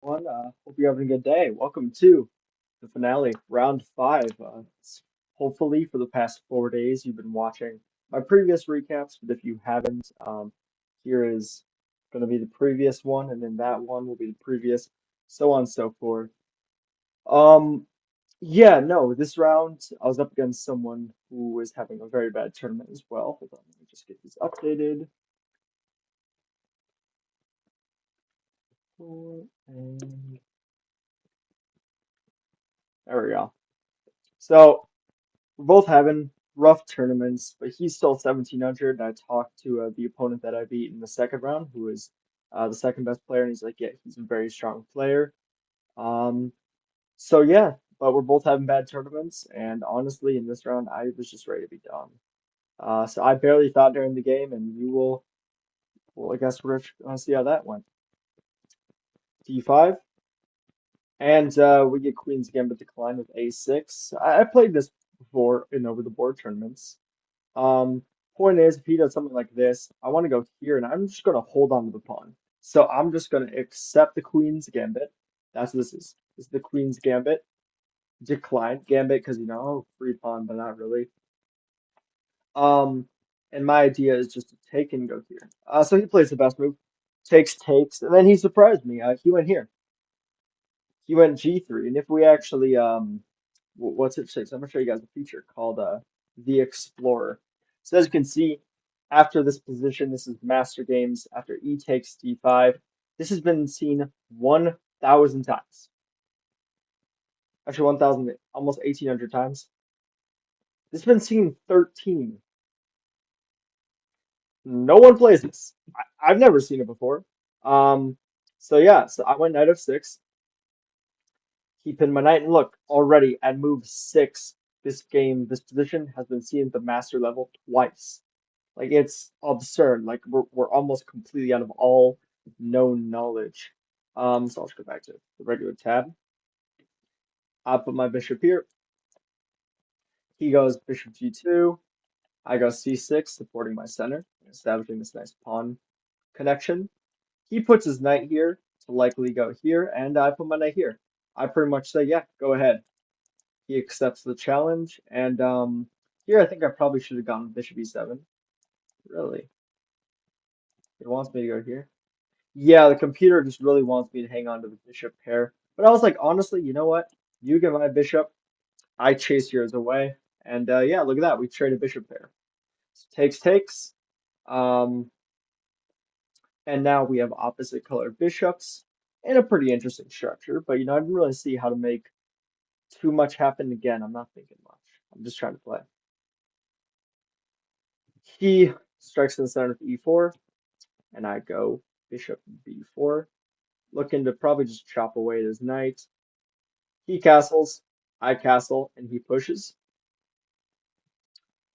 Everyone. Hope you're having a good day. Welcome to the finale, round five. Hopefully, for the past 4 days, you've been watching my previous recaps, but if you haven't, here is going to be the previous one, and then that one will be the previous, so on and so forth. Um, yeah, no, this round I was up against someone who was having a very bad tournament as well. Hold on, let me just get these updated. And there we go. So. We're both having rough tournaments, but he's still 1700. I talked to the opponent that I beat in the second round, who is the second best player, and he's like, yeah, he's a very strong player. Um, so yeah, but we're both having bad tournaments, and honestly, in this round, I was just ready to be done. So I barely thought during the game, and you will, well, I guess we're gonna see how that went. D5, and we get Queen's Gambit decline with A6. I played this before in over the board tournaments. Um, Point is, if he does something like this, I want to go here, and I'm just going to hold on to the pawn. So I'm just going to accept the queen's gambit. That's what this is. This is the queen's gambit. Decline gambit because free pawn, but not really. Um, and my idea is just to take and go here. So he plays the best move, takes, and then he surprised me. He went here. He went G3, and if we actually what's it say? So I'm gonna show you guys a feature called the Explorer. So as you can see, after this position, this is Master Games. After E takes D5, this has been seen 1,000 times. Actually, 1,000, almost 1,800 times. This has been seen 13. No one plays this. I've never seen it before. Um, so yeah, so I went knight f6. Keeping my knight, and look, already at move six, this position has been seen at the master level twice. Like it's absurd. Like we're almost completely out of all known knowledge. So I'll just go back to the regular tab. I put my bishop here. He goes bishop g2. I go c6, supporting my center, establishing this nice pawn connection. He puts his knight here to likely go here, and I put my knight here. I pretty much say, yeah, go ahead. He accepts the challenge, and here I think I probably should have gone bishop e7. Really? It wants me to go here? Yeah, the computer just really wants me to hang on to the bishop pair. But I was like, honestly, you know what? You get my bishop, I chase yours away. And yeah, look at that. We trade a bishop pair. So takes. Um, and now we have opposite colored bishops and a pretty interesting structure. But I didn't really see how to make too much happen. Again, I'm not thinking much. I'm just trying to play. He strikes in the center of e4, and I go bishop b4, looking to probably just chop away his knight. He castles, I castle, and he pushes.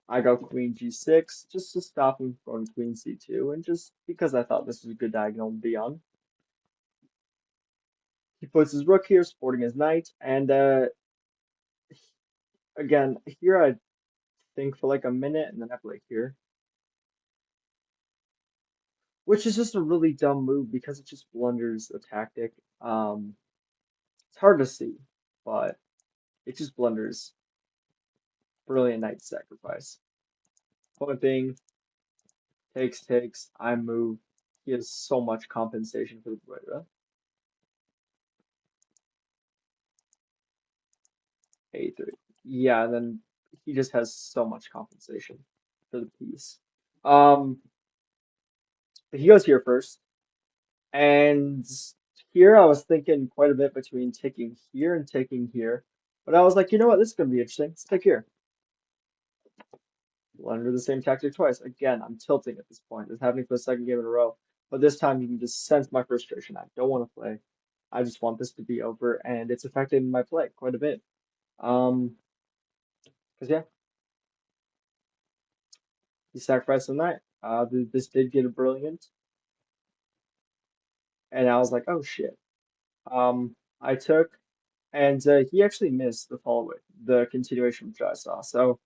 I go queen g6 just to stop him from queen c2, and just because I thought this was a good diagonal to be on. He puts his rook here, supporting his knight, and again, here I think for like a minute, and then I play here, which is just a really dumb move because it just blunders the tactic. It's hard to see, but it just blunders brilliant knight sacrifice. Point being, takes, I move. He has so much compensation for the Guerrera. A3. Yeah, and then he just has so much compensation for the piece. Um, but he goes here first, and here I was thinking quite a bit between taking here and taking here, but I was like, you know what, this is gonna be interesting. Let's take here. We'll under the same tactic twice. Again, I'm tilting at this point. It's happening for the second game in a row, but this time you can just sense my frustration. I don't want to play. I just want this to be over, and it's affecting my play quite a bit. Um, because yeah, he sacrificed the knight. This did get a brilliant, and I was like, oh shit. I took, and he actually missed the follow it, the continuation which I saw. So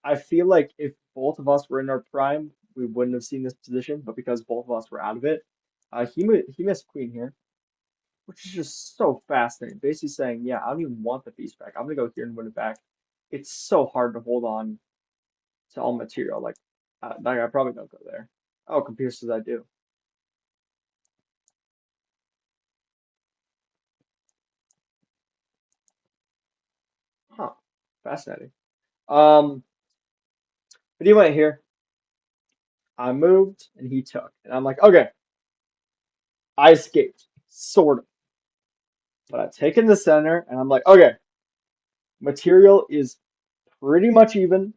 I feel like if both of us were in our prime, we wouldn't have seen this position, but because both of us were out of it, he missed queen here. which is just so fascinating. Basically saying, yeah, I don't even want the beast back. I'm gonna go here and win it back. It's so hard to hold on to all material. Like I probably don't go there. Oh, computer says I do. Huh. Fascinating. Um, but he went here. I moved and he took. And I'm like, okay, I escaped. Sort of. But I've taken the center and I'm like, okay, material is pretty much even.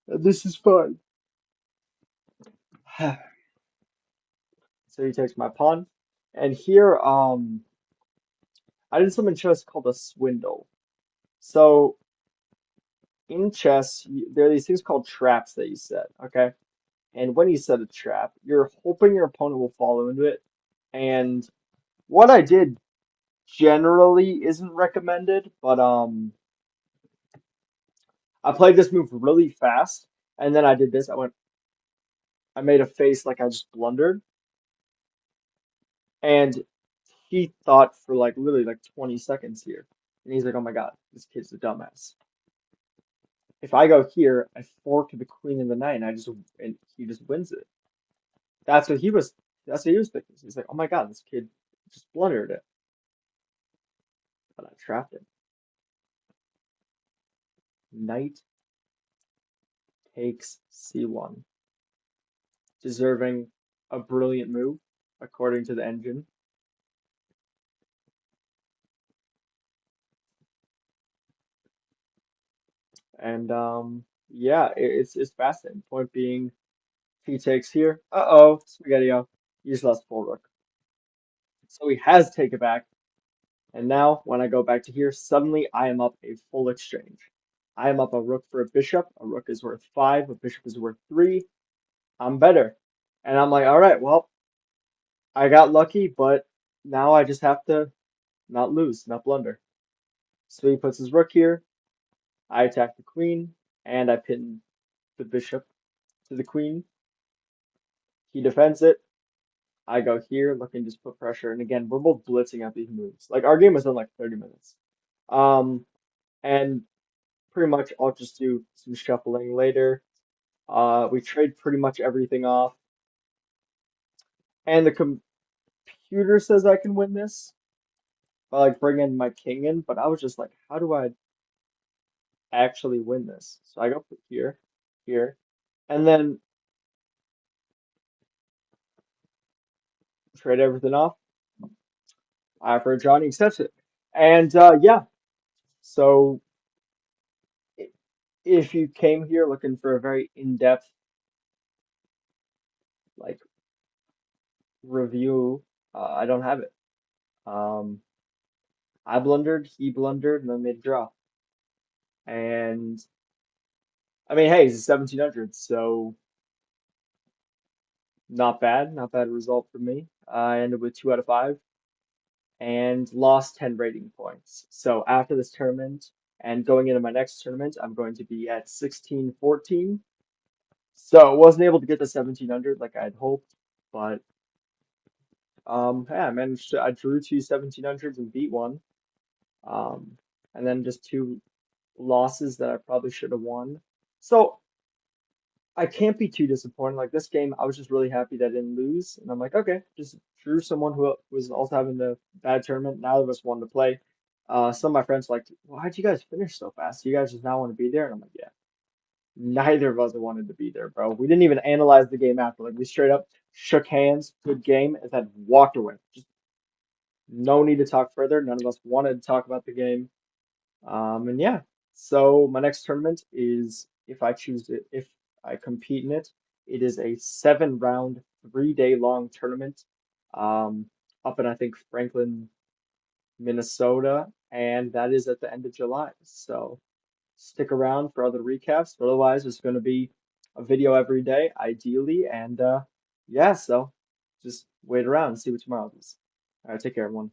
This is fun. So he takes my pawn. And here, I did something in chess called a swindle. So in chess, there are these things called traps that you set, okay? And when you set a trap, you're hoping your opponent will follow into it. And what I did generally isn't recommended, but I played this move really fast, and then I did this. I made a face like I just blundered, and he thought for like literally like 20 seconds here, and he's like, "Oh my God, this kid's a dumbass." If I go here, I fork the queen and the knight, and he just wins it. That's what he was. That's what he was thinking. He's like, "Oh my God, this kid just blundered it," but I trapped him. Knight takes c1, deserving a brilliant move according to the engine. And yeah, it's fascinating. Point being, he takes here. Uh-oh, Spaghetti-O. You just lost full rook. So he has to take it back. And now when I go back to here, suddenly I am up a full exchange. I am up a rook for a bishop. A rook is worth 5, a bishop is worth 3. I'm better. And I'm like, all right, well, I got lucky, but now I just have to not lose, not blunder. So he puts his rook here. I attack the queen, and I pin the bishop to the queen. He defends it. I go here, looking to just put pressure. And again, we're both blitzing at these moves. Like our game was done like 30 minutes. Um, and pretty much I'll just do some shuffling later. We trade pretty much everything off. And the computer says I can win this by like bringing my king in, but I was just like, how do I actually win this? So I go here, here, and then trade everything off. I for Johnny accepts it. And yeah, so i- if you came here looking for a very in-depth like review, I don't have it. Um, I blundered, he blundered, and then made a draw. And I mean, hey, he's 1700, so not bad result for me. I ended with 2 out of 5 and lost 10 rating points. So after this tournament and going into my next tournament, I'm going to be at 1614. So wasn't able to get to 1700 like I had hoped, but yeah, I drew two 1700s and beat one. Um, and then just two losses that I probably should have won. So I can't be too disappointed. Like this game, I was just really happy that I didn't lose. And I'm like, okay, just drew someone who was also having the bad tournament. Neither of us wanted to play. Some of my friends were like, why'd you guys finish so fast? You guys just now want to be there? And I'm like, yeah, neither of us wanted to be there, bro. We didn't even analyze the game after. Like we straight up shook hands, good game, and then walked away. Just no need to talk further. None of us wanted to talk about the game. And yeah, so my next tournament is if I compete in it, it is a 7 round, 3 day long tournament, um, up in I think Franklin, Minnesota, and that is at the end of July. So stick around for other recaps, but otherwise it's going to be a video every day, ideally, and yeah, so just wait around and see what tomorrow is. All right, take care, everyone.